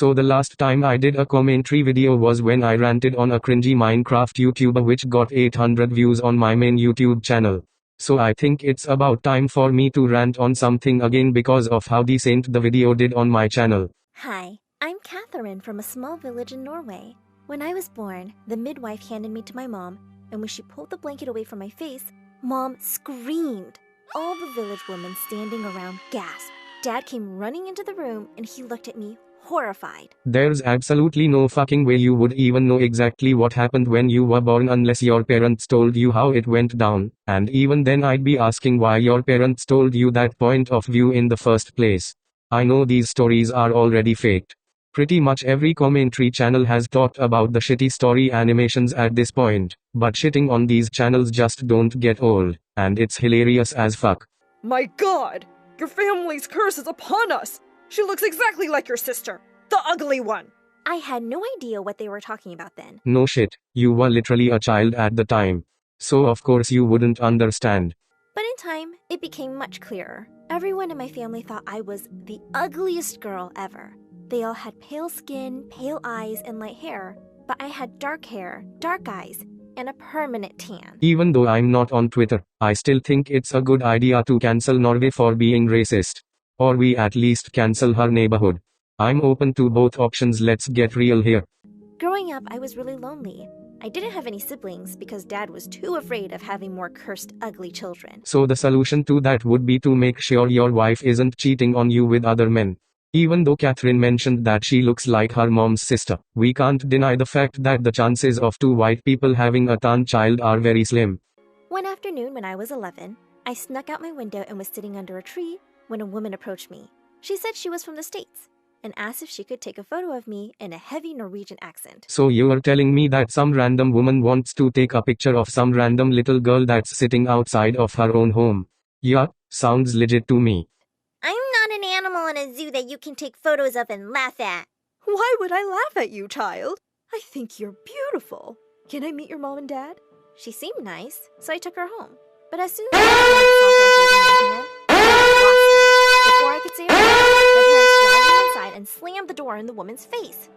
So the last time I did a commentary video was when I ranted on a cringy Minecraft YouTuber which got 800 views on my main YouTube channel. So I think it's about time for me to rant on something again because of how decent the video did on my channel. Hi, I'm Catherine from a small village in Norway. When I was born, the midwife handed me to my mom, and when she pulled the blanket away from my face, Mom screamed. All the village women standing around gasped. Dad came running into the room and he looked at me, horrified. There's absolutely no fucking way you would even know exactly what happened when you were born unless your parents told you how it went down, and even then I'd be asking why your parents told you that point of view in the first place. I know these stories are already faked. Pretty much every commentary channel has talked about the shitty story animations at this point, but shitting on these channels just don't get old, and it's hilarious as fuck. My God! Your family's curse is upon us! She looks exactly like your sister, the ugly one! I had no idea what they were talking about then. No shit, you were literally a child at the time. So of course you wouldn't understand. But in time, it became much clearer. Everyone in my family thought I was the ugliest girl ever. They all had pale skin, pale eyes, and light hair, but I had dark hair, dark eyes, and a permanent tan. Even though I'm not on Twitter, I still think it's a good idea to cancel Norway for being racist. Or we at least cancel her neighborhood. I'm open to both options, let's get real here. Growing up, I was really lonely. I didn't have any siblings because Dad was too afraid of having more cursed, ugly children. So the solution to that would be to make sure your wife isn't cheating on you with other men. Even though Catherine mentioned that she looks like her mom's sister, we can't deny the fact that the chances of two white people having a tan child are very slim. One afternoon when I was 11, I snuck out my window and was sitting under a tree when a woman approached me. She said she was from the States and asked if she could take a photo of me in a heavy Norwegian accent. So you are telling me that some random woman wants to take a picture of some random little girl that's sitting outside of her own home? Yeah, sounds legit to me. I'm not an animal in a zoo that you can take photos of and laugh at. Why would I laugh at you, child? I think you're beautiful. Can I meet your mom and dad? She seemed nice, so I took her home. But as soon as I saw her holding my hand, I lost it. Before I could say a word, my parents dragged me inside and slammed the door in the woman's face.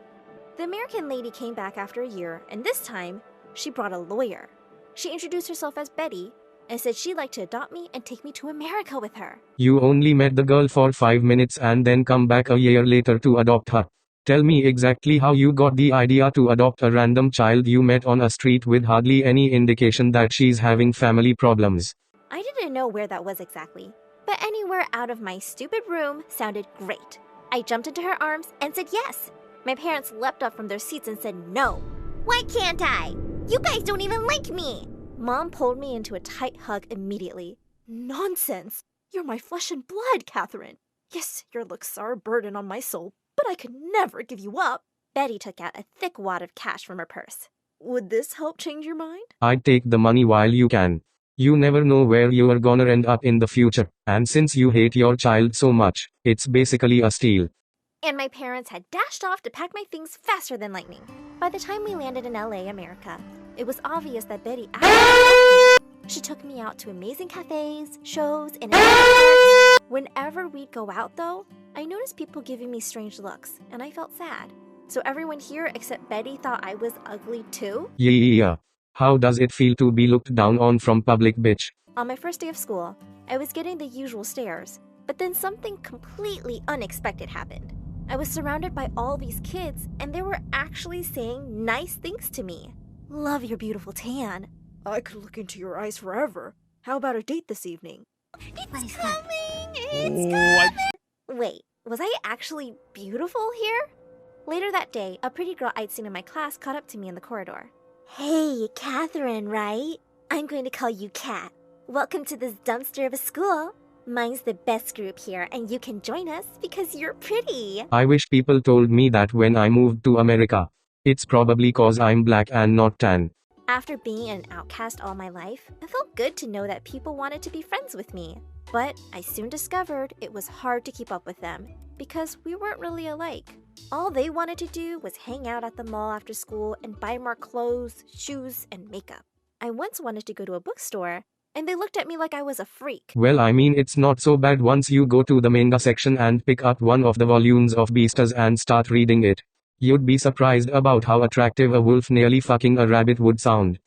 The American lady came back after a year, and this time, she brought a lawyer. She introduced herself as Betty and said she'd like to adopt me and take me to America with her. You only met the girl for 5 minutes and then come back a year later to adopt her. Tell me exactly how you got the idea to adopt a random child you met on a street with hardly any indication that she's having family problems. I didn't know where that was exactly, but anywhere out of my stupid room sounded great. I jumped into her arms and said yes. My parents leapt up from their seats and said no. Why can't I? You guys don't even like me. Mom pulled me into a tight hug immediately. Nonsense! You're my flesh and blood, Catherine. Yes, your looks are a burden on my soul, but I could never give you up. Betty took out a thick wad of cash from her purse. Would this help change your mind? I'd take the money while you can. You never know where you are gonna end up in the future, and since you hate your child so much, it's basically a steal. And my parents had dashed off to pack my things faster than lightning. By the time we landed in LA, America, it was obvious that Betty actually loved me. She took me out to amazing cafes, shows, and parks. Whenever we'd go out, though, I noticed people giving me strange looks, and I felt sad. So everyone here except Betty thought I was ugly too? Yeah. How does it feel to be looked down on from public, bitch? On my first day of school, I was getting the usual stares, but then something completely unexpected happened. I was surrounded by all these kids, and they were actually saying nice things to me. Love your beautiful tan. I could look into your eyes forever. How about a date this evening? It's coming! It's coming! Wait, was I actually beautiful here? Later that day, a pretty girl I'd seen in my class caught up to me in the corridor. Hey, Catherine, right? I'm going to call you Cat. Welcome to this dumpster of a school. Mine's the best group here, and you can join us because you're pretty. I wish people told me that when I moved to America. It's probably cause I'm black and not tan. After being an outcast all my life, it felt good to know that people wanted to be friends with me. But I soon discovered it was hard to keep up with them because we weren't really alike. All they wanted to do was hang out at the mall after school and buy more clothes, shoes, and makeup. I once wanted to go to a bookstore, and they looked at me like I was a freak. Well, I mean, it's not so bad once you go to the manga section and pick up one of the volumes of Beastars and start reading it. You'd be surprised about how attractive a wolf nearly fucking a rabbit would sound.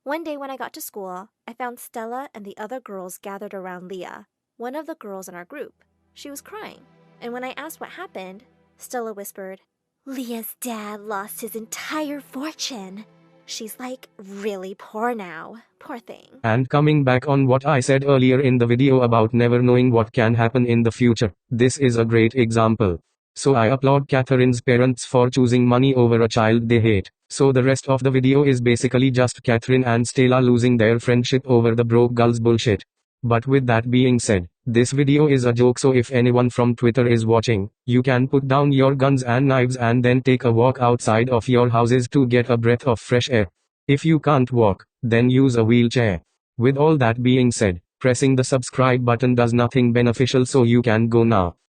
One day when I got to school, I found Stella and the other girls gathered around Leah, one of the girls in our group. She was crying, and when I asked what happened, Stella whispered, Leah's dad lost his entire fortune. She's like really poor now. Poor thing. And coming back on what I said earlier in the video about never knowing what can happen in the future, this is a great example. So I applaud Catherine's parents for choosing money over a child they hate. So the rest of the video is basically just Catherine and Stella losing their friendship over the broke girls bullshit. But with that being said, this video is a joke, so if anyone from Twitter is watching, you can put down your guns and knives and then take a walk outside of your houses to get a breath of fresh air. If you can't walk, then use a wheelchair. With all that being said, pressing the subscribe button does nothing beneficial, so you can go now.